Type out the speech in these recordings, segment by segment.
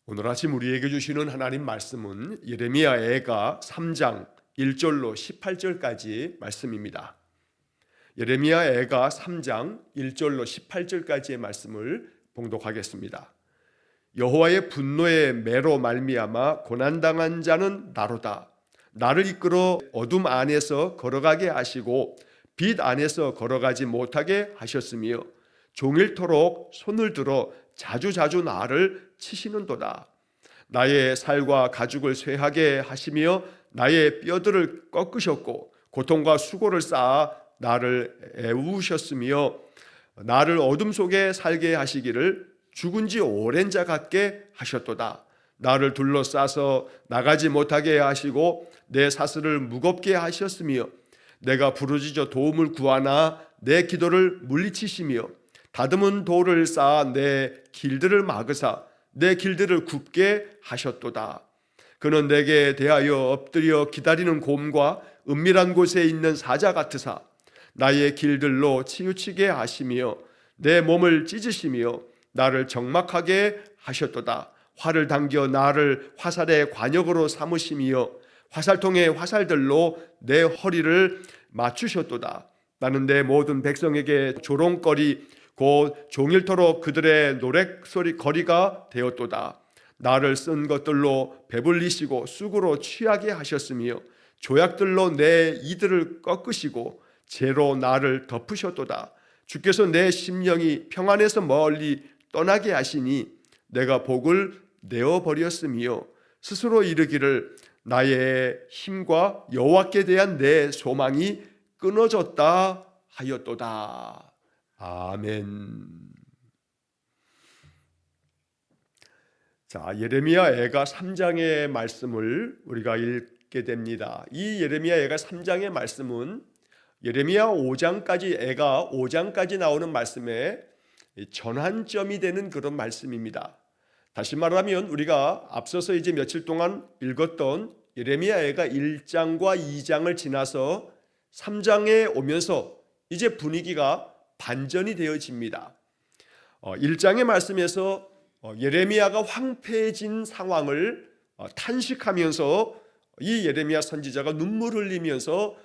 오늘 아침 우리에게 주시는 하나님 말씀은 예레미야 애가 3장 1절로 18절까지 말씀입니다. 예레미야 애가 3장 1절로 18절까지의 말씀을 봉독하겠습니다. 여호와의 분노의 매로 말미암아 고난당한 자는 나로다. 나를 이끌어 어둠 안에서 걸어가게 하시고 빛 안에서 걸어가지 못하게 하셨으며 종일토록 손을 들어 자주자주 나를 치시는도다. 나의 살과 가죽을 쇠하게 하시며 나의 뼈들을 꺾으셨고 고통과 수고를 쌓아 나를 애우셨으며 나를 어둠 속에 살게 하시기를 죽은 지 오랜 자 같게 하셨도다. 나를 둘러싸서 나가지 못하게 하시고 내 사슬을 무겁게 하셨으며 내가 부르짖어 도움을 구하나 내 기도를 물리치시며 다듬은 돌을 쌓아 내 길들을 막으사 내 길들을 굽게 하셨도다. 그는 내게 대하여 엎드려 기다리는 곰과 은밀한 곳에 있는 사자 같으사 나의 길들로 치우치게 하시며 내 몸을 찢으시며 나를 적막하게 하셨도다. 활을 당겨 나를 화살의 관역으로 삼으시며 화살통의 화살들로 내 허리를 맞추셨도다. 나는 내 모든 백성에게 조롱거리 곧 종일토록 그들의 노랫소리 거리가 되었도다. 나를 쓴 것들로 배불리시고 쑥으로 취하게 하셨으며 조약들로 내 이들을 꺾으시고 재로 나를 덮으셨도다. 주께서 내 심령이 평안에서 멀리 떠나게 하시니 내가 복을 내어버렸으며 스스로 이르기를 나의 힘과 여호와께 대한 내 소망이 끊어졌다 하였도다. 아멘. 자, 예레미야 애가 3장의 말씀을 우리가 읽게 됩니다. 이 예레미야 애가 3장의 말씀은 예레미야 5장까지 애가 5장까지 나오는 말씀의 전환점이 되는 그런 말씀입니다. 다시 말하면 우리가 앞서서 이제 며칠 동안 읽었던 예레미야 애가 1장과 2장을 지나서 3장에 오면서 이제 분위기가 반전이 되어집니다. 1장의 말씀에서 예레미야가 황폐해진 상황을 탄식하면서 이 예레미야 선지자가 눈물 흘리면서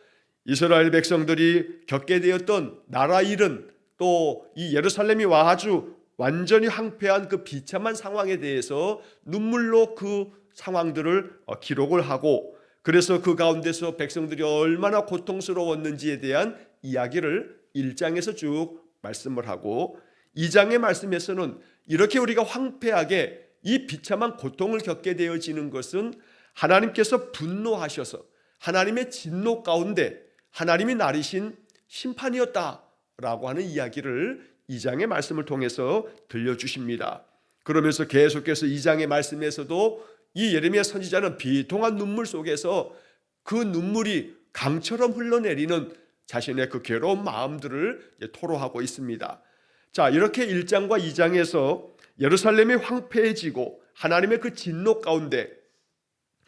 이스라엘 백성들이 겪게 되었던 나라 잃은 또 이 예루살렘이 아주 완전히 황폐한 그 비참한 상황에 대해서 눈물로 그 상황들을 기록을 하고 그래서 그 가운데서 백성들이 얼마나 고통스러웠는지에 대한 이야기를 1장에서 쭉 말씀을 하고 2장의 말씀에서는 이렇게 우리가 황폐하게 이 비참한 고통을 겪게 되어지는 것은 하나님께서 분노하셔서 하나님의 진노 가운데 하나님이 나리신 심판이었다라고 하는 이야기를 2장의 말씀을 통해서 들려주십니다. 그러면서 계속해서 2장의 말씀에서도 이 예레미야 선지자는 비통한 눈물 속에서 그 눈물이 강처럼 흘러내리는 자신의 그 괴로운 마음들을 토로하고 있습니다. 자, 이렇게 1장과 2장에서 예루살렘이 황폐해지고 하나님의 그 진노 가운데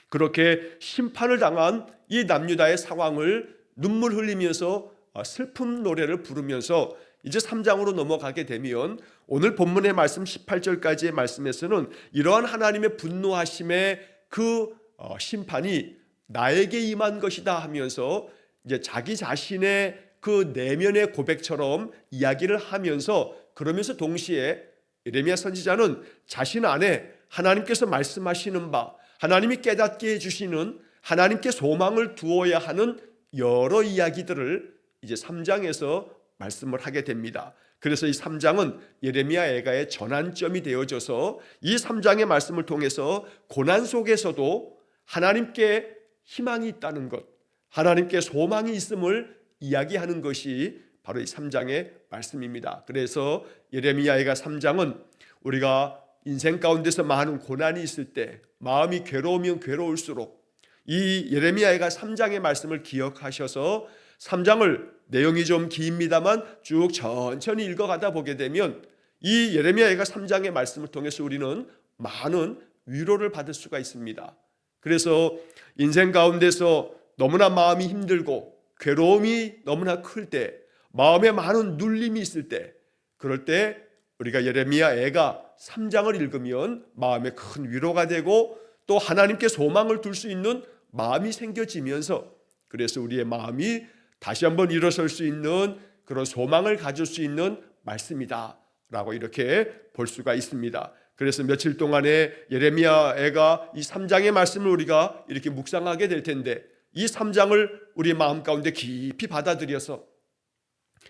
그렇게 심판을 당한 이 남유다의 상황을 눈물 흘리면서 슬픔 노래를 부르면서 이제 3장으로 넘어가게 되면 오늘 본문의 말씀 18절까지의 말씀에서는 이러한 하나님의 분노하심의 그 심판이 나에게 임한 것이다 하면서 이제 자기 자신의 그 내면의 고백처럼 이야기를 하면서 그러면서 동시에 예레미야 선지자는 자신 안에 하나님께서 말씀하시는 바 하나님이 깨닫게 해주시는 하나님께 소망을 두어야 하는 여러 이야기들을 이제 3장에서 말씀을 하게 됩니다. 그래서 이 3장은 예레미야 애가의 전환점이 되어져서 이 3장의 말씀을 통해서 고난 속에서도 하나님께 희망이 있다는 것, 하나님께 소망이 있음을 이야기하는 것이 바로 이 3장의 말씀입니다. 그래서 예레미야 애가 3장은 우리가 인생 가운데서 많은 고난이 있을 때 마음이 괴로우면 괴로울수록 이 예레미야 애가 3장의 말씀을 기억하셔서 3장을 내용이 좀 깁니다만 쭉 천천히 읽어가다 보게 되면 이 예레미야 애가 3장의 말씀을 통해서 우리는 많은 위로를 받을 수가 있습니다. 그래서 인생 가운데서 너무나 마음이 힘들고 괴로움이 너무나 클 때, 마음에 많은 눌림이 있을 때, 그럴 때 우리가 예레미야 애가 3장을 읽으면 마음에 큰 위로가 되고 또 하나님께 소망을 둘 수 있는 마음이 생겨지면서, 그래서 우리의 마음이 다시 한번 일어설 수 있는 그런 소망을 가질 수 있는 말씀이다 라고 이렇게 볼 수가 있습니다. 그래서 며칠 동안에 예레미야가 이 3장의 말씀을 우리가 이렇게 묵상하게 될 텐데, 이 3장을 우리 마음 가운데 깊이 받아들여서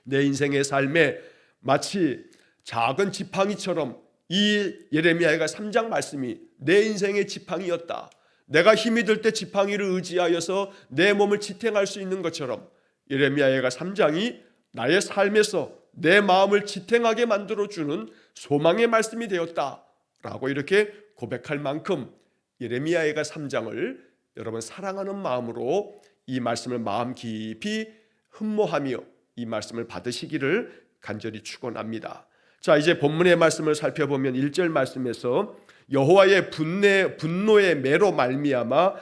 내 인생의 삶에 마치 작은 지팡이처럼 이 예레미야가 3장 말씀이 내 인생의 지팡이였다, 내가 힘이 들 때 지팡이를 의지하여서 내 몸을 지탱할 수 있는 것처럼 예레미야가 3장이 나의 삶에서 내 마음을 지탱하게 만들어주는 소망의 말씀이 되었다라고 이렇게 고백할 만큼 예레미야가 3장을 여러분 사랑하는 마음으로 이 말씀을 마음 깊이 흠모하며 이 말씀을 받으시기를 간절히 축원합니다. 자, 이제 본문의 말씀을 살펴보면 1절 말씀에서 여호와의 분노의 매로 말미암아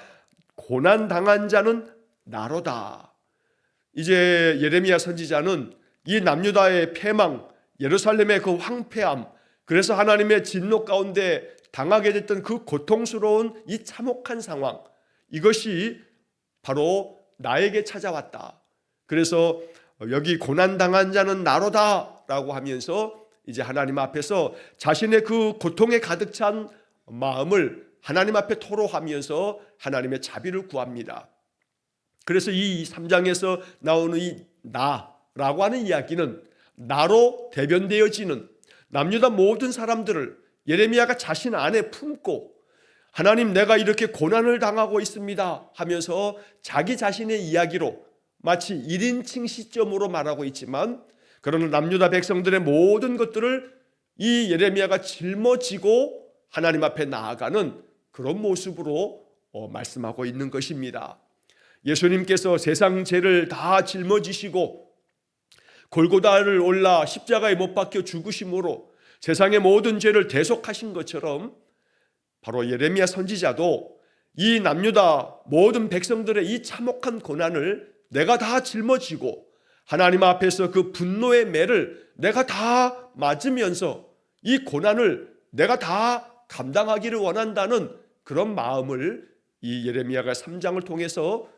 고난당한 자는 나로다. 이제 예레미야 선지자는 이 남유다의 패망, 예루살렘의 그 황폐함, 그래서 하나님의 진노 가운데 당하게 됐던 그 고통스러운 이 참혹한 상황, 이것이 바로 나에게 찾아왔다. 그래서 여기 고난당한 자는 나로다 라고 하면서 이제 하나님 앞에서 자신의 그 고통에 가득 찬 마음을 하나님 앞에 토로하면서 하나님의 자비를 구합니다. 그래서 이 3장에서 나오는 이 나라고 하는 이야기는 나로 대변되어지는 남유다 모든 사람들을 예레미야가 자신 안에 품고, 하나님 내가 이렇게 고난을 당하고 있습니다 하면서 자기 자신의 이야기로 마치 1인칭 시점으로 말하고 있지만, 그러나 남유다 백성들의 모든 것들을 이 예레미야가 짊어지고 하나님 앞에 나아가는 그런 모습으로 말씀하고 있는 것입니다. 예수님께서 세상 죄를 다 짊어지시고 골고다를 올라 십자가에 못 박혀 죽으심으로 세상의 모든 죄를 대속하신 것처럼, 바로 예레미야 선지자도 이 남유다 모든 백성들의 이 참혹한 고난을 내가 다 짊어지고 하나님 앞에서 그 분노의 매를 내가 다 맞으면서 이 고난을 내가 다 감당하기를 원한다는 그런 마음을 이 예레미야가 3장을 통해서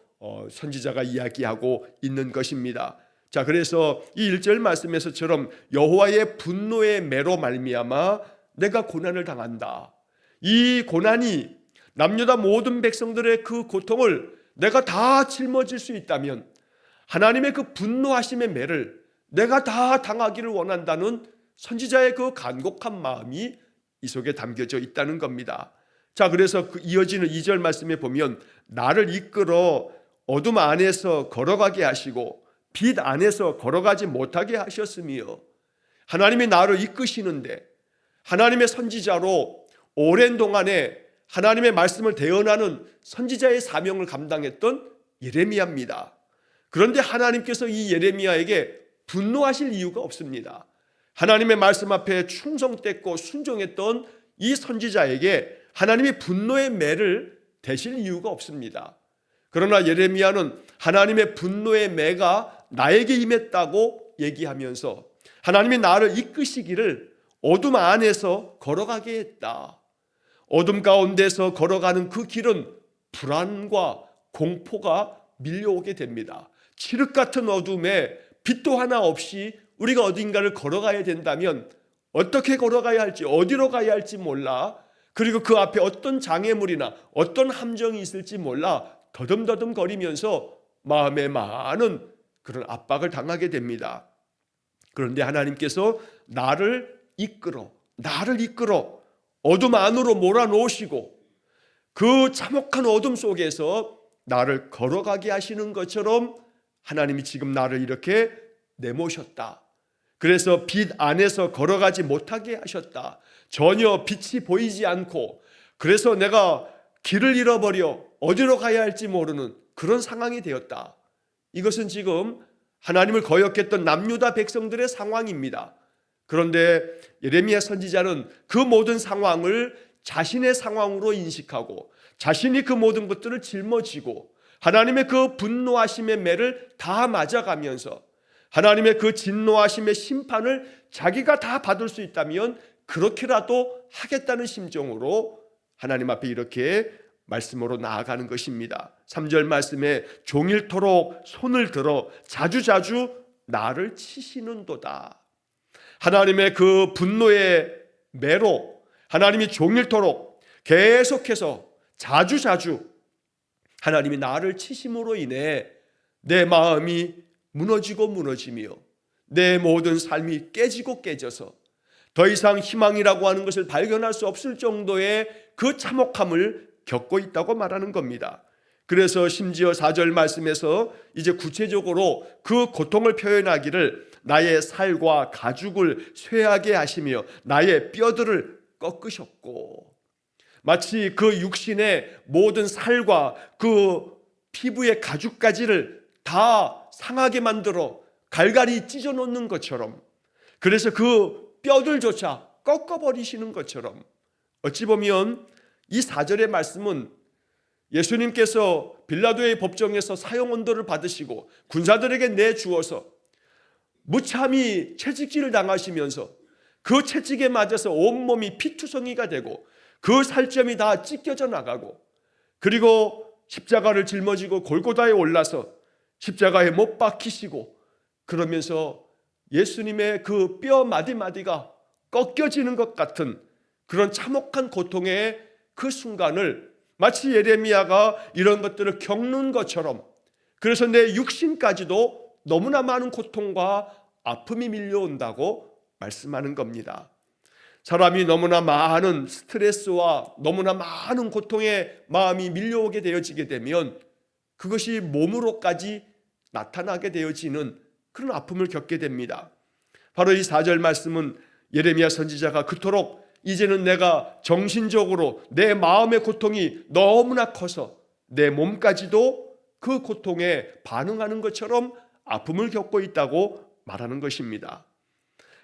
선지자가 이야기하고 있는 것입니다. 자, 그래서 이 1절 말씀에서처럼 여호와의 분노의 매로 말미암아 내가 고난을 당한다. 이 고난이 남유다 모든 백성들의 그 고통을 내가 다 짊어질 수 있다면 하나님의 그 분노하심의 매를 내가 다 당하기를 원한다는 선지자의 그 간곡한 마음이 이 속에 담겨져 있다는 겁니다. 자, 그래서 그 이어지는 2절 말씀에 보면 나를 이끌어 어둠 안에서 걸어가게 하시고 빛 안에서 걸어가지 못하게 하셨으며, 하나님이 나를 이끄시는데 하나님의 선지자로 오랜 동안에 하나님의 말씀을 대언하는 선지자의 사명을 감당했던 예레미야입니다. 그런데 하나님께서 이 예레미야에게 분노하실 이유가 없습니다. 하나님의 말씀 앞에 충성됐고 순종했던 이 선지자에게 하나님이 분노의 매를 대실 이유가 없습니다. 그러나 예레미야는 하나님의 분노의 매가 나에게 임했다고 얘기하면서 하나님이 나를 이끄시기를 어둠 안에서 걸어가게 했다. 어둠 가운데서 걸어가는 그 길은 불안과 공포가 밀려오게 됩니다. 칠흑 같은 어둠에 빛도 하나 없이 우리가 어딘가를 걸어가야 된다면 어떻게 걸어가야 할지, 어디로 가야 할지 몰라, 그리고 그 앞에 어떤 장애물이나 어떤 함정이 있을지 몰라 더듬더듬 거리면서 마음에 많은 그런 압박을 당하게 됩니다. 그런데 하나님께서 나를 이끌어 어둠 안으로 몰아넣으시고 그 참혹한 어둠 속에서 나를 걸어가게 하시는 것처럼 하나님이 지금 나를 이렇게 내모셨다. 그래서 빛 안에서 걸어가지 못하게 하셨다. 전혀 빛이 보이지 않고, 그래서 내가 길을 잃어버려 어디로 가야 할지 모르는 그런 상황이 되었다. 이것은 지금 하나님을 거역했던 남유다 백성들의 상황입니다. 그런데 예레미야 선지자는 그 모든 상황을 자신의 상황으로 인식하고 자신이 그 모든 것들을 짊어지고 하나님의 그 분노하심의 매를 다 맞아가면서 하나님의 그 진노하심의 심판을 자기가 다 받을 수 있다면 그렇게라도 하겠다는 심정으로 하나님 앞에 이렇게 말씀으로 나아가는 것입니다. 3절 말씀에 종일토록 손을 들어 자주자주 나를 치시는도다. 하나님의 그 분노의 매로 하나님이 종일토록 계속해서 자주자주 하나님이 나를 치심으로 인해 내 마음이 무너지고 무너지며 내 모든 삶이 깨지고 깨져서 더 이상 희망이라고 하는 것을 발견할 수 없을 정도의 그 참혹함을 겪고 있다고 말하는 겁니다. 그래서 심지어 4절 말씀에서 이제 구체적으로 그 고통을 표현하기를 나의 살과 가죽을 쇠하게 하시며 나의 뼈들을 꺾으셨고, 마치 그 육신의 모든 살과 그 피부의 가죽까지를 다 상하게 만들어 갈갈이 찢어 놓는 것처럼, 그래서 그 뼈들조차 꺾어버리시는 것처럼, 어찌 보면 이 4절의 말씀은 예수님께서 빌라도의 법정에서 사형언도를 받으시고 군사들에게 내주어서 무참히 채찍질을 당하시면서 그 채찍에 맞아서 온몸이 피투성이가 되고 그 살점이 다 찢겨져 나가고, 그리고 십자가를 짊어지고 골고다에 올라서 십자가에 못 박히시고, 그러면서 예수님의 그 뼈 마디마디가 꺾여지는 것 같은 그런 참혹한 고통의 그 순간을 마치 예레미야가 이런 것들을 겪는 것처럼, 그래서 내 육신까지도 너무나 많은 고통과 아픔이 밀려온다고 말씀하는 겁니다. 사람이 너무나 많은 스트레스와 너무나 많은 고통의 마음이 밀려오게 되어지게 되면 그것이 몸으로까지 나타나게 되어지는 그런 아픔을 겪게 됩니다. 바로 이 4절 말씀은 예레미야 선지자가 그토록 이제는 내가 정신적으로 내 마음의 고통이 너무나 커서 내 몸까지도 그 고통에 반응하는 것처럼 아픔을 겪고 있다고 말하는 것입니다.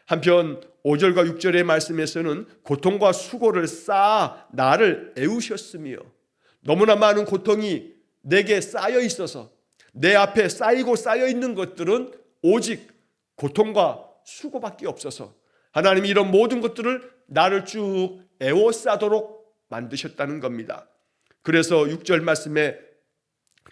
한편 5절과 6절의 말씀에서는 고통과 수고를 쌓아 나를 애우셨으며, 너무나 많은 고통이 내게 쌓여 있어서 내 앞에 쌓이고 쌓여 있는 것들은 오직 고통과 수고밖에 없어서 하나님이 이런 모든 것들을 나를 쭉 애워싸도록 만드셨다는 겁니다. 그래서 6절 말씀에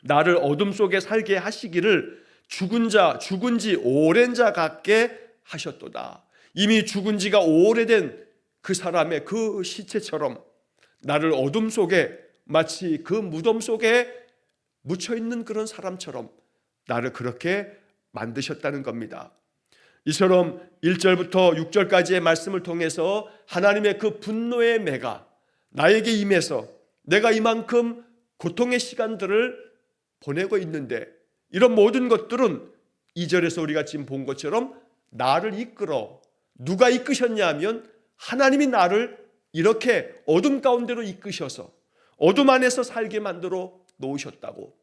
나를 어둠 속에 살게 하시기를 죽은 지 오랜 자 같게 하셨도다. 이미 죽은 지가 오래된 그 사람의 그 시체처럼 나를 어둠 속에, 마치 그 무덤 속에 묻혀있는 그런 사람처럼 나를 그렇게 만드셨다는 겁니다. 이처럼 1절부터 6절까지의 말씀을 통해서 하나님의 그 분노의 매가 나에게 임해서 내가 이만큼 고통의 시간들을 보내고 있는데, 이런 모든 것들은 2절에서 우리가 지금 본 것처럼 나를 이끌어, 누가 이끄셨냐 하면 하나님이 나를 이렇게 어둠 가운데로 이끄셔서 어둠 안에서 살게 만들어 놓으셨다고.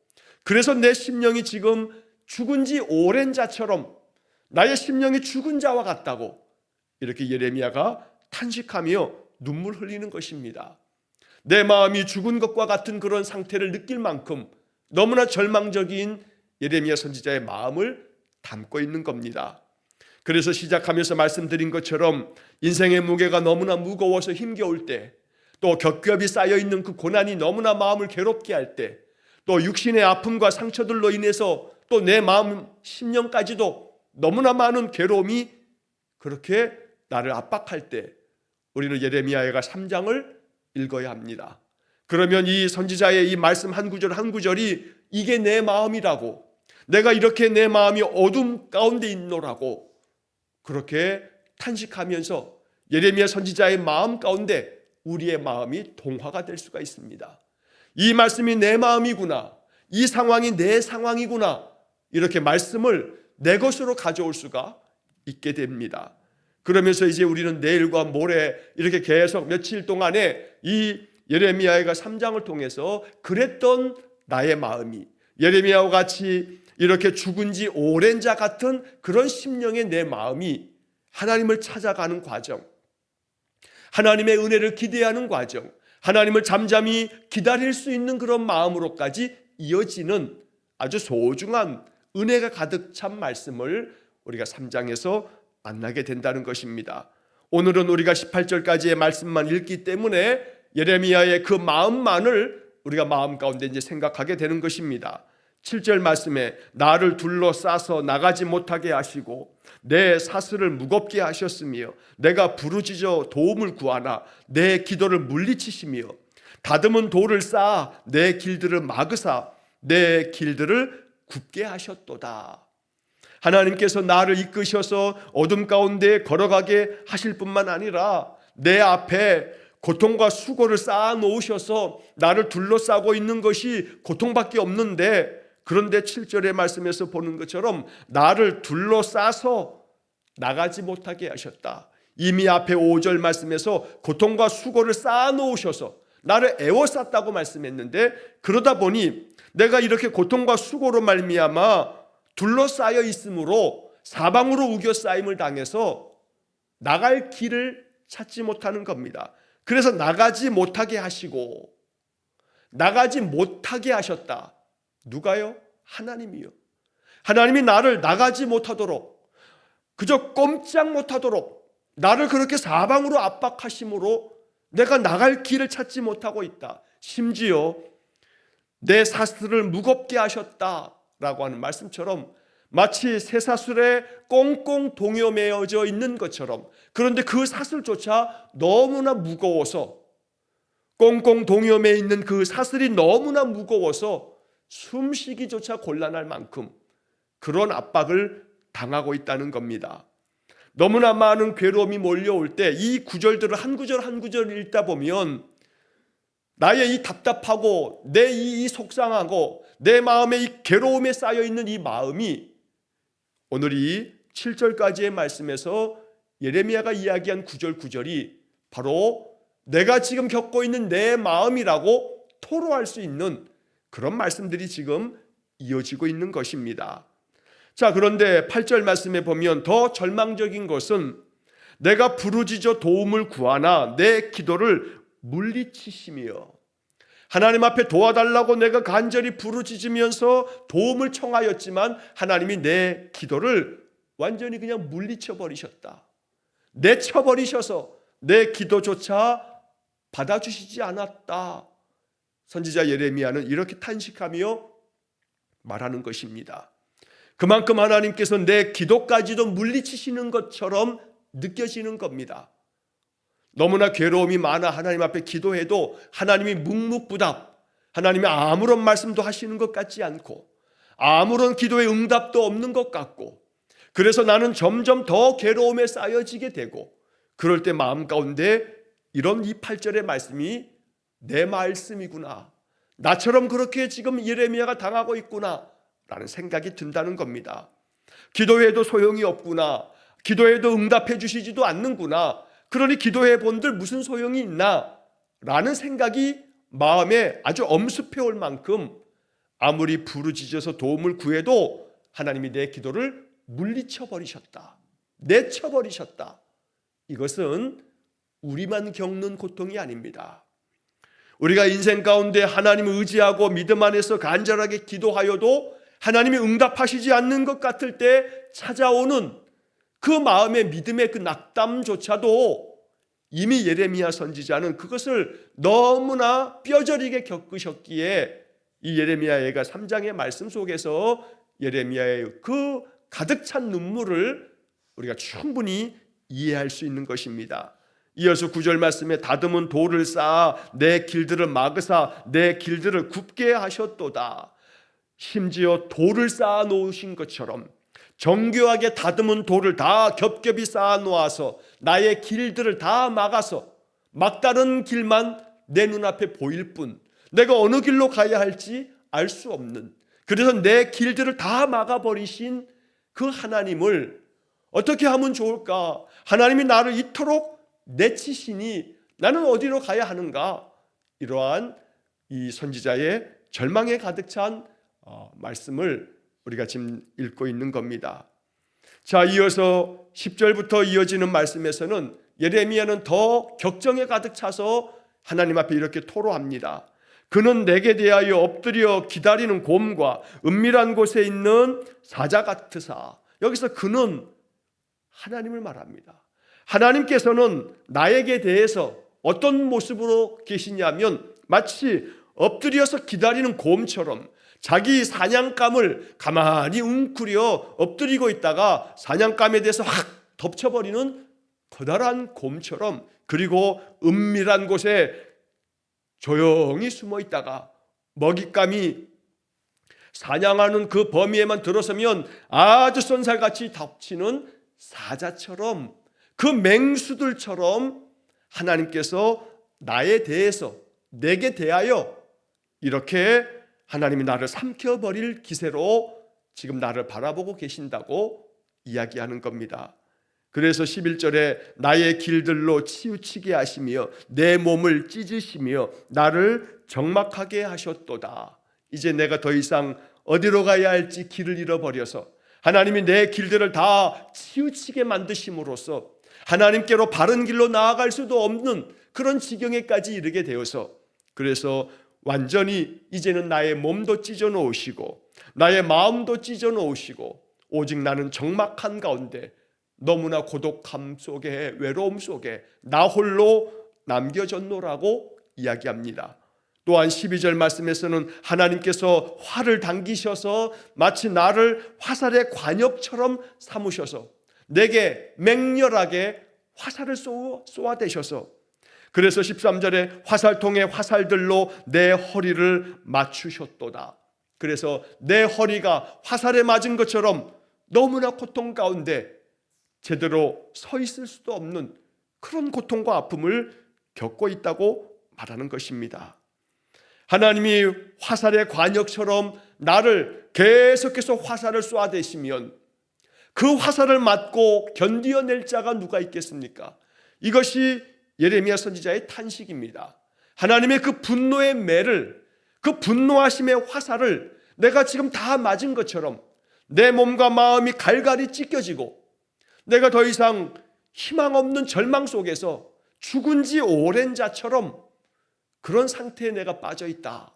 그래서 내 심령이 지금 죽은 지 오랜 자처럼, 나의 심령이 죽은 자와 같다고 이렇게 예레미야가 탄식하며 눈물 흘리는 것입니다. 내 마음이 죽은 것과 같은 그런 상태를 느낄 만큼 너무나 절망적인 예레미야 선지자의 마음을 담고 있는 겁니다. 그래서 시작하면서 말씀드린 것처럼 인생의 무게가 너무나 무거워서 힘겨울 때, 또 겹겹이 쌓여있는 그 고난이 너무나 마음을 괴롭게 할 때, 또 육신의 아픔과 상처들로 인해서 또 내 마음 심령까지도 너무나 많은 괴로움이 그렇게 나를 압박할 때 우리는 예레미야가 3장을 읽어야 합니다. 그러면 이 선지자의 이 말씀 한 구절 한 구절이 이게 내 마음이라고, 내가 이렇게 내 마음이 어둠 가운데 있노라고 그렇게 탄식하면서 예레미야 선지자의 마음 가운데 우리의 마음이 동화가 될 수가 있습니다. 이 말씀이 내 마음이구나, 이 상황이 내 상황이구나, 이렇게 말씀을 내 것으로 가져올 수가 있게 됩니다. 그러면서 이제 우리는 내일과 모레 이렇게 계속 며칠 동안에 이 예레미야가 3장을 통해서 그랬던 나의 마음이, 예레미야와 같이 이렇게 죽은 지 오랜 자 같은 그런 심령의 내 마음이 하나님을 찾아가는 과정, 하나님의 은혜를 기대하는 과정, 하나님을 잠잠히 기다릴 수 있는 그런 마음으로까지 이어지는 아주 소중한 은혜가 가득 찬 말씀을 우리가 3장에서 만나게 된다는 것입니다. 오늘은 우리가 18절까지의 말씀만 읽기 때문에 예레미야의 그 마음만을 우리가 마음 가운데 이제 생각하게 되는 것입니다. 7절 말씀에 나를 둘러싸서 나가지 못하게 하시고 내 사슬을 무겁게 하셨으며 내가 부르짖어 도움을 구하나 내 기도를 물리치시며 다듬은 돌을 쌓아 내 길들을 막으사 내 길들을 굽게 하셨도다. 하나님께서 나를 이끄셔서 어둠 가운데 걸어가게 하실 뿐만 아니라 내 앞에 고통과 수고를 쌓아 놓으셔서 나를 둘러싸고 있는 것이 고통밖에 없는데, 그런데 7절의 말씀에서 보는 것처럼 나를 둘러싸서 나가지 못하게 하셨다. 이미 앞에 5절 말씀에서 고통과 수고를 쌓아 놓으셔서 나를 애워쌌다고 말씀했는데, 그러다 보니 내가 이렇게 고통과 수고로 말미암아 둘러싸여 있으므로 사방으로 우겨싸임을 당해서 나갈 길을 찾지 못하는 겁니다. 그래서 나가지 못하게 하시고 나가지 못하게 하셨다. 누가요? 하나님이요. 하나님이 나를 나가지 못하도록, 그저 꼼짝 못하도록 나를 그렇게 사방으로 압박하심으로 내가 나갈 길을 찾지 못하고 있다. 심지어 내 사슬을 무겁게 하셨다라고 하는 말씀처럼 마치 쇠사슬에 꽁꽁 동여매어져 있는 것처럼, 그런데 그 사슬조차 너무나 무거워서, 꽁꽁 동여매 있는 그 사슬이 너무나 무거워서 숨쉬기조차 곤란할 만큼 그런 압박을 당하고 있다는 겁니다. 너무나 많은 괴로움이 몰려올 때 이 구절들을 한 구절 한 구절 읽다 보면 나의 이 답답하고 내 이 속상하고 내 마음에 이 괴로움에 쌓여있는 이 마음이 오늘 이 7절까지의 말씀에서 예레미야가 이야기한 9절 9절이 바로 내가 지금 겪고 있는 내 마음이라고 토로할 수 있는 그런 말씀들이 지금 이어지고 있는 것입니다. 자, 그런데 8절 말씀에 보면 더 절망적인 것은 내가 부르짖어 도움을 구하나 내 기도를 물리치시며, 하나님 앞에 도와달라고 내가 간절히 부르짖으면서 도움을 청하였지만 하나님이 내 기도를 완전히 그냥 물리쳐 버리셨다. 내쳐 버리셔서 내 기도조차 받아주시지 않았다. 선지자 예레미야는 이렇게 탄식하며 말하는 것입니다. 그만큼 하나님께서 내 기도까지도 물리치시는 것처럼 느껴지는 겁니다. 너무나 괴로움이 많아 하나님 앞에 기도해도 하나님이 묵묵부답, 하나님이 아무런 말씀도 하시는 것 같지 않고 아무런 기도의 응답도 없는 것 같고, 그래서 나는 점점 더 괴로움에 쌓여지게 되고, 그럴 때 마음 가운데 이런 이 8절의 말씀이 내 말씀이구나, 나처럼 그렇게 지금 예레미야가 당하고 있구나 라는 생각이 든다는 겁니다. 기도해도 소용이 없구나, 기도해도 응답해 주시지도 않는구나, 그러니 기도해 본들 무슨 소용이 있나 라는 생각이 마음에 아주 엄습해 올 만큼 아무리 부르짖어서 도움을 구해도 하나님이 내 기도를 물리쳐 버리셨다, 내쳐 버리셨다. 이것은 우리만 겪는 고통이 아닙니다. 우리가 인생 가운데 하나님을 의지하고 믿음 안에서 간절하게 기도하여도 하나님이 응답하시지 않는 것 같을 때 찾아오는 그 마음의 믿음의 그 낙담조차도 이미 예레미야 선지자는 그것을 너무나 뼈저리게 겪으셨기에 이 예레미야가 3장의 말씀 속에서 예레미야의 그 가득 찬 눈물을 우리가 충분히 이해할 수 있는 것입니다. 이어서 9절 말씀에 다듬은 돌을 쌓아 내 길들을 막으사 내 길들을 굽게 하셨도다. 심지어 돌을 쌓아 놓으신 것처럼 정교하게 다듬은 돌을 다 겹겹이 쌓아 놓아서 나의 길들을 다 막아서 막다른 길만 내 눈앞에 보일 뿐 내가 어느 길로 가야 할지 알 수 없는, 그래서 내 길들을 다 막아버리신 그 하나님을 어떻게 하면 좋을까? 하나님이 나를 이토록 내치시니 나는 어디로 가야 하는가? 이러한 이 선지자의 절망에 가득 찬 말씀을 우리가 지금 읽고 있는 겁니다. 자, 이어서 10절부터 이어지는 말씀에서는 예레미야는 더 격정에 가득 차서 하나님 앞에 이렇게 토로합니다. 그는 내게 대하여 엎드려 기다리는 곰과 은밀한 곳에 있는 사자 같으사. 여기서 그는 하나님을 말합니다. 하나님께서는 나에게 대해서 어떤 모습으로 계시냐면 마치 엎드려서 기다리는 곰처럼 자기 사냥감을 가만히 웅크려 엎드리고 있다가 사냥감에 대해서 확 덮쳐버리는 커다란 곰처럼, 그리고 은밀한 곳에 조용히 숨어 있다가 먹잇감이 사냥하는 그 범위에만 들어서면 아주 쏜살같이 덮치는 사자처럼, 그 맹수들처럼 하나님께서 나에 대해서, 내게 대하여 이렇게 하나님이 나를 삼켜버릴 기세로 지금 나를 바라보고 계신다고 이야기하는 겁니다. 그래서 11절에 나의 길들로 치우치게 하시며 내 몸을 찢으시며 나를 적막하게 하셨도다. 이제 내가 더 이상 어디로 가야 할지 길을 잃어버려서 하나님이 내 길들을 다 치우치게 만드심으로써 하나님께로 바른 길로 나아갈 수도 없는 그런 지경에까지 이르게 되어서, 그래서 완전히 이제는 나의 몸도 찢어 놓으시고 나의 마음도 찢어 놓으시고 오직 나는 적막한 가운데 너무나 고독함 속에, 외로움 속에 나 홀로 남겨졌노라고 이야기합니다. 또한 12절 말씀에서는 하나님께서 활을 당기셔서 마치 나를 화살의 관역처럼 삼으셔서 내게 맹렬하게 화살을 쏘아대셔서, 그래서 13절에 화살통에 화살들로 내 허리를 맞추셨도다. 그래서 내 허리가 화살에 맞은 것처럼 너무나 고통 가운데 제대로 서 있을 수도 없는 그런 고통과 아픔을 겪고 있다고 말하는 것입니다. 하나님이 화살의 관역처럼 나를 계속해서 화살을 쏘아대시면 그 화살을 맞고 견디어낼 자가 누가 있겠습니까? 이것이 예레미야 선지자의 탄식입니다. 하나님의 그 분노의 매를, 그 분노하심의 화살을 내가 지금 다 맞은 것처럼 내 몸과 마음이 갈갈이 찢겨지고 내가 더 이상 희망 없는 절망 속에서 죽은 지 오랜 자처럼 그런 상태에 내가 빠져 있다.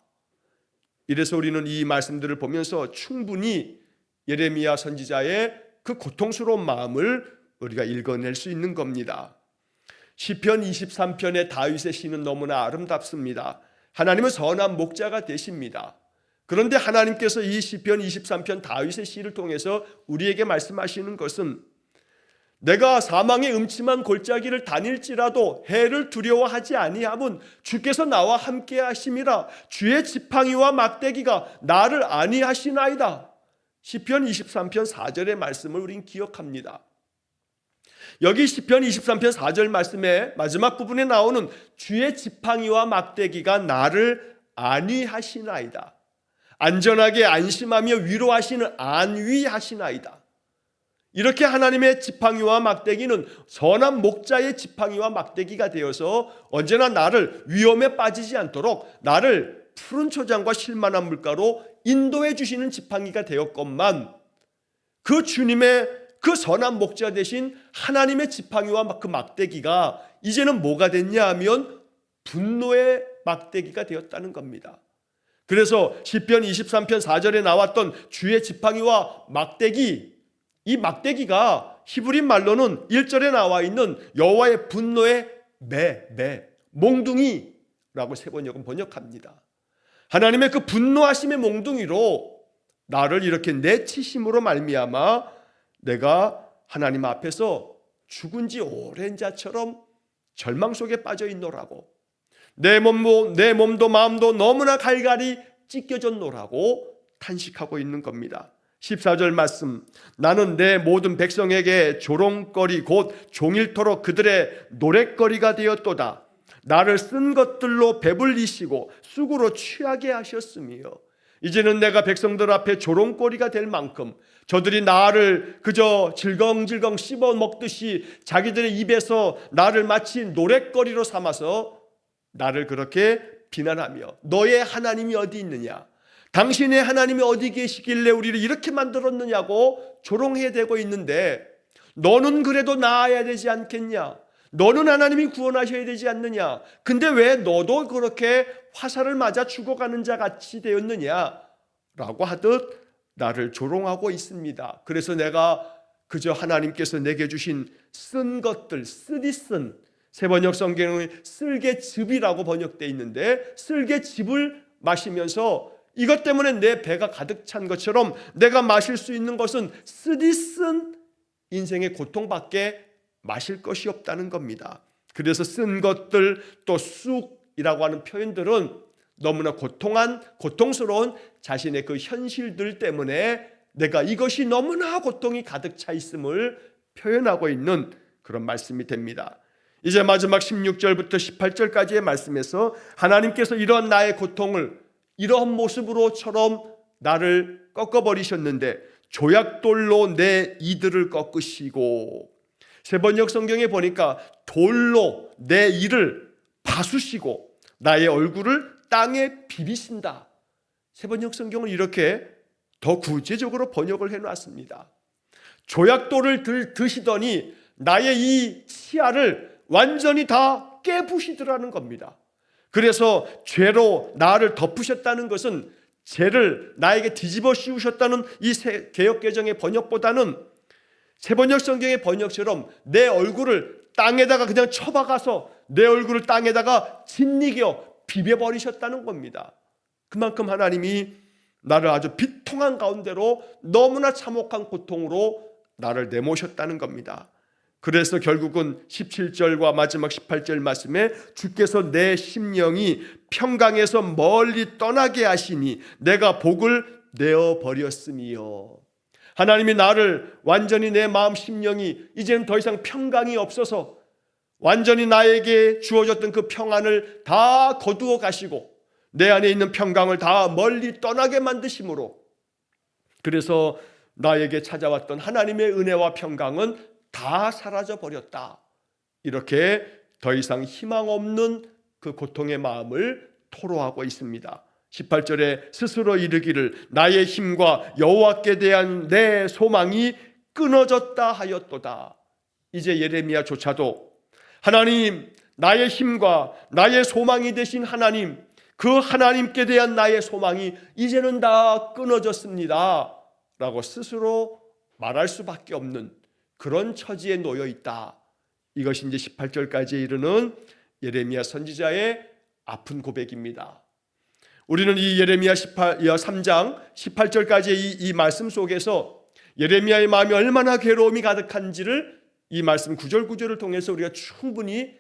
이래서 우리는 이 말씀들을 보면서 충분히 예레미야 선지자의 그 고통스러운 마음을 우리가 읽어낼 수 있는 겁니다. 시편 23편의 다윗의 시는 너무나 아름답습니다. 하나님은 선한 목자가 되십니다. 그런데 하나님께서 이 시편 23편 다윗의 시를 통해서 우리에게 말씀하시는 것은 내가 사망의 음침한 골짜기를 다닐지라도 해를 두려워하지 아니함은 주께서 나와 함께 하심이라. 주의 지팡이와 막대기가 나를 안위하시나이다. 시편 23편 4절의 말씀을 우린 기억합니다. 여기 시편 23편 4절 말씀의 마지막 부분에 나오는 주의 지팡이와 막대기가 나를 안위하시나이다. 안전하게 안심하며 위로하시는 안위하시나이다. 이렇게 하나님의 지팡이와 막대기는 선한 목자의 지팡이와 막대기가 되어서 언제나 나를 위험에 빠지지 않도록 나를 푸른 초장과 실만한 물가로 인도해 주시는 지팡이가 되었건만, 그 주님의 그 선한 목자 대신 하나님의 지팡이와 그 막대기가 이제는 뭐가 됐냐 하면 분노의 막대기가 되었다는 겁니다. 그래서 시편 23편 4절에 나왔던 주의 지팡이와 막대기, 이 막대기가 히브리 말로는 1절에 나와 있는 여호와의 분노의 몽둥이라고 세번역은 번역합니다. 하나님의 그 분노하심의 몽둥이로 나를 이렇게 내치심으로 말미암아 내가 하나님 앞에서 죽은 지 오랜 자처럼 절망 속에 빠져 있노라고, 내 몸도 마음도 너무나 갈갈이 찢겨졌노라고 탄식하고 있는 겁니다. 14절 말씀, 나는 내 모든 백성에게 조롱거리 곧 종일토록 그들의 노랫거리가 되었도다. 나를 쓴 것들로 배불리시고 쑥으로 취하게 하셨으며, 이제는 내가 백성들 앞에 조롱거리가 될 만큼 저들이 나를 그저 질겅질겅 씹어 먹듯이 자기들의 입에서 나를 마치 노랫거리로 삼아서 나를 그렇게 비난하며 너의 하나님이 어디 있느냐, 당신의 하나님이 어디 계시길래 우리를 이렇게 만들었느냐고 조롱해대고 있는데, 너는 그래도 나아야 되지 않겠냐, 너는 하나님이 구원하셔야 되지 않느냐, 근데 왜 너도 그렇게 화살을 맞아 죽어가는 자 같이 되었느냐 라고 하듯 나를 조롱하고 있습니다. 그래서 내가 그저 하나님께서 내게 주신 쓴 것들, 쓰디쓴, 세번역 성경은 쓸개즙이라고 번역되어 있는데 쓸개즙을 마시면서 이것 때문에 내 배가 가득 찬 것처럼 내가 마실 수 있는 것은 쓰디쓴 인생의 고통밖에 마실 것이 없다는 겁니다. 그래서 쓴 것들, 또 쑥이라고 하는 표현들은 너무나 고통스러운 자신의 그 현실들 때문에 내가 이것이 너무나 고통이 가득 차 있음을 표현하고 있는 그런 말씀이 됩니다. 이제 마지막 16절부터 18절까지의 말씀에서 하나님께서 이런 나의 고통을 이러한 모습으로처럼 나를 꺾어버리셨는데 조약돌로 내 이들을 꺾으시고, 세번역 성경에 보니까 돌로 내 이를 바수시고 나의 얼굴을 땅에 비비신다. 세번역 성경은 이렇게 더 구체적으로 번역을 해놨습니다. 조약돌을 드시더니 나의 이 치아를 완전히 다 깨부시더라는 겁니다. 그래서 죄로 나를 덮으셨다는 것은 죄를 나에게 뒤집어 씌우셨다는 이 개역개정의 번역보다는 세번역 성경의 번역처럼 내 얼굴을 땅에다가 그냥 쳐박아서 내 얼굴을 땅에다가 짓이겨 비벼버리셨다는 겁니다. 그만큼 하나님이 나를 아주 비통한 가운데로 너무나 참혹한 고통으로 나를 내모셨다는 겁니다. 그래서 결국은 17절과 마지막 18절 말씀에 주께서 내 심령이 평강에서 멀리 떠나게 하시니 내가 복을 내어버렸음이요. 하나님이 나를 완전히 내 마음 심령이 이제는 더 이상 평강이 없어서 완전히 나에게 주어졌던 그 평안을 다 거두어 가시고 내 안에 있는 평강을 다 멀리 떠나게 만드심으로, 그래서 나에게 찾아왔던 하나님의 은혜와 평강은 다 사라져 버렸다. 이렇게 더 이상 희망 없는 그 고통의 마음을 토로하고 있습니다. 18절에 스스로 이르기를 나의 힘과 여호와께 대한 내 소망이 끊어졌다 하였도다. 이제 예레미야조차도 하나님, 나의 힘과 나의 소망이 되신 하나님, 그 하나님께 대한 나의 소망이 이제는 다 끊어졌습니다 라고 스스로 말할 수밖에 없는 그런 처지에 놓여 있다. 이것이 이제 18절까지 이르는 예레미야 선지자의 아픈 고백입니다. 우리는 이 예레미야 3장 18절까지의 이 말씀 속에서 예레미야의 마음이 얼마나 괴로움이 가득한지를 이 말씀 구절구절을 통해서 우리가 충분히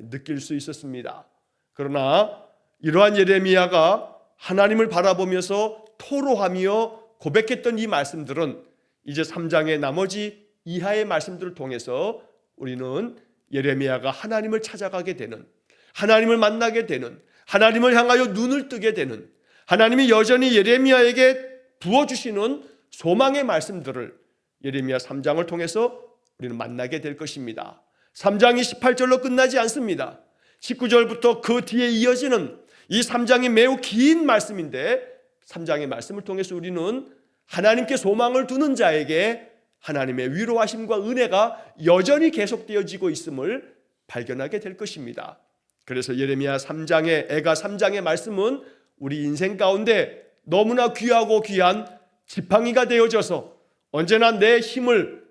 느낄 수 있었습니다. 그러나 이러한 예레미야가 하나님을 바라보면서 토로하며 고백했던 이 말씀들은 이제 3장의 나머지 이하의 말씀들을 통해서 우리는 예레미야가 하나님을 찾아가게 되는, 하나님을 만나게 되는, 하나님을 향하여 눈을 뜨게 되는, 하나님이 여전히 예레미야에게 부어주시는 소망의 말씀들을 예레미야 3장을 통해서 우리는 만나게 될 것입니다. 3장이 18절로 끝나지 않습니다. 19절부터 그 뒤에 이어지는 이 3장이 매우 긴 말씀인데 3장의 말씀을 통해서 우리는 하나님께 소망을 두는 자에게 하나님의 위로하심과 은혜가 여전히 계속되어지고 있음을 발견하게 될 것입니다. 그래서 예레미야 3장의 애가 3장의 말씀은 우리 인생 가운데 너무나 귀하고 귀한 지팡이가 되어져서 언제나 내 힘을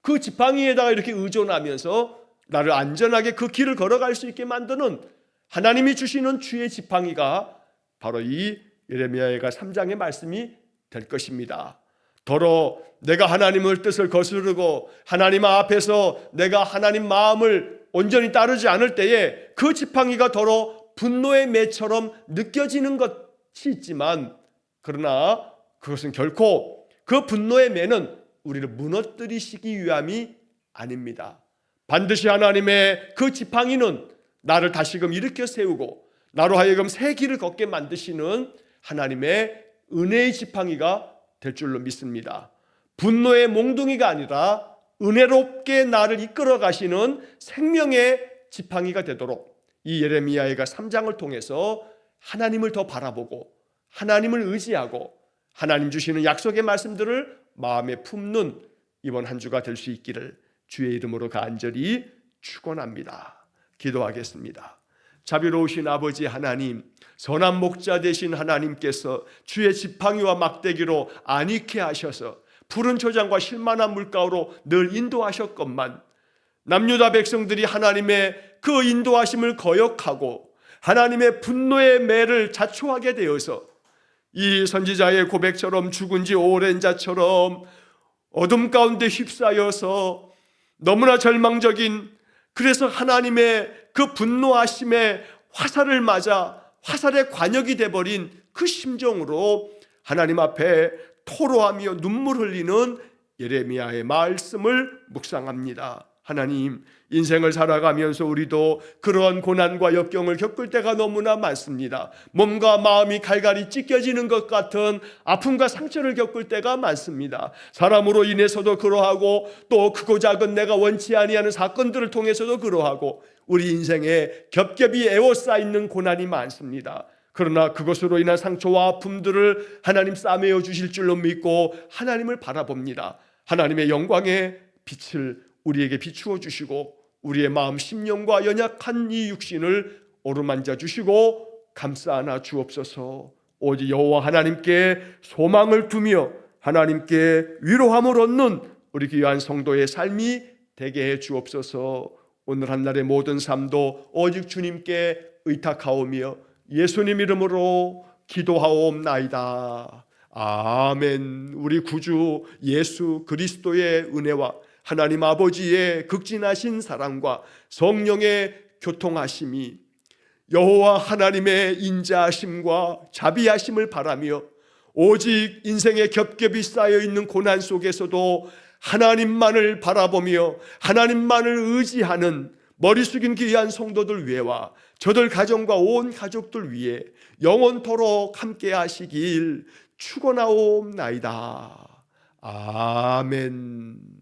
그 지팡이에다가 이렇게 의존하면서 나를 안전하게 그 길을 걸어갈 수 있게 만드는 하나님이 주시는 주의 지팡이가 바로 이 예레미야가 3장의 말씀이 될 것입니다. 더러 내가 하나님의 뜻을 거스르고 하나님 앞에서 내가 하나님 마음을 온전히 따르지 않을 때에 그 지팡이가 더러 분노의 매처럼 느껴지는 것이 있지만, 그러나 그것은 결코 그 분노의 매는 우리를 무너뜨리시기 위함이 아닙니다. 반드시 하나님의 그 지팡이는 나를 다시금 일으켜 세우고 나로 하여금 새 길을 걷게 만드시는 하나님의 은혜의 지팡이가 될 줄로 믿습니다. 분노의 몽둥이가 아니라 은혜롭게 나를 이끌어 가시는 생명의 지팡이가 되도록 이 예레미야가 3장을 통해서 하나님을 더 바라보고 하나님을 의지하고 하나님 주시는 약속의 말씀들을 마음에 품는 이번 한 주가 될 수 있기를 주의 이름으로 간절히 축원합니다. 기도하겠습니다. 자비로우신 아버지 하나님, 선한 목자 되신 하나님께서 주의 지팡이와 막대기로 안익게 하셔서 푸른 초장과 실만한 물가로 늘 인도하셨건만 남유다 백성들이 하나님의 그 인도하심을 거역하고 하나님의 분노의 매를 자초하게 되어서 이 선지자의 고백처럼 죽은 지 오랜 자처럼 어둠 가운데 휩싸여서 너무나 절망적인, 그래서 하나님의 그 분노하심의 화살을 맞아 화살의 관역이 돼버린 그 심정으로 하나님 앞에 토로하며 눈물 흘리는 예레미야의 말씀을 묵상합니다. 하나님, 인생을 살아가면서 우리도 그러한 고난과 역경을 겪을 때가 너무나 많습니다. 몸과 마음이 갈갈이 찢겨지는 것 같은 아픔과 상처를 겪을 때가 많습니다. 사람으로 인해서도 그러하고 또 크고 작은 내가 원치 아니하는 사건들을 통해서도 그러하고 우리 인생에 겹겹이 에워싸이는 고난이 많습니다. 그러나 그것으로 인한 상처와 아픔들을 하나님 싸매어 주실 줄로 믿고 하나님을 바라봅니다. 하나님의 영광의 빛을 우리에게 비추어 주시고 우리의 마음 심령과 연약한 이 육신을 어루만져 주시고 감싸 안아 주옵소서. 오직 여호와 하나님께 소망을 두며 하나님께 위로함을 얻는 우리 귀한 성도의 삶이 되게 해 주옵소서. 오늘 한날의 모든 삶도 오직 주님께 의탁하오며 예수님 이름으로 기도하옵나이다. 아멘. 우리 구주 예수 그리스도의 은혜와 하나님 아버지의 극진하신 사랑과 성령의 교통하심이 여호와 하나님의 인자하심과 자비하심을 바라며 오직 인생의 겹겹이 쌓여있는 고난 속에서도 하나님만을 바라보며 하나님만을 의지하는 머리 숙인 귀한 성도들 위에와 저들 가정과 온 가족들 위에 영원토록 함께 하시길 축원하옵나이다. 아멘.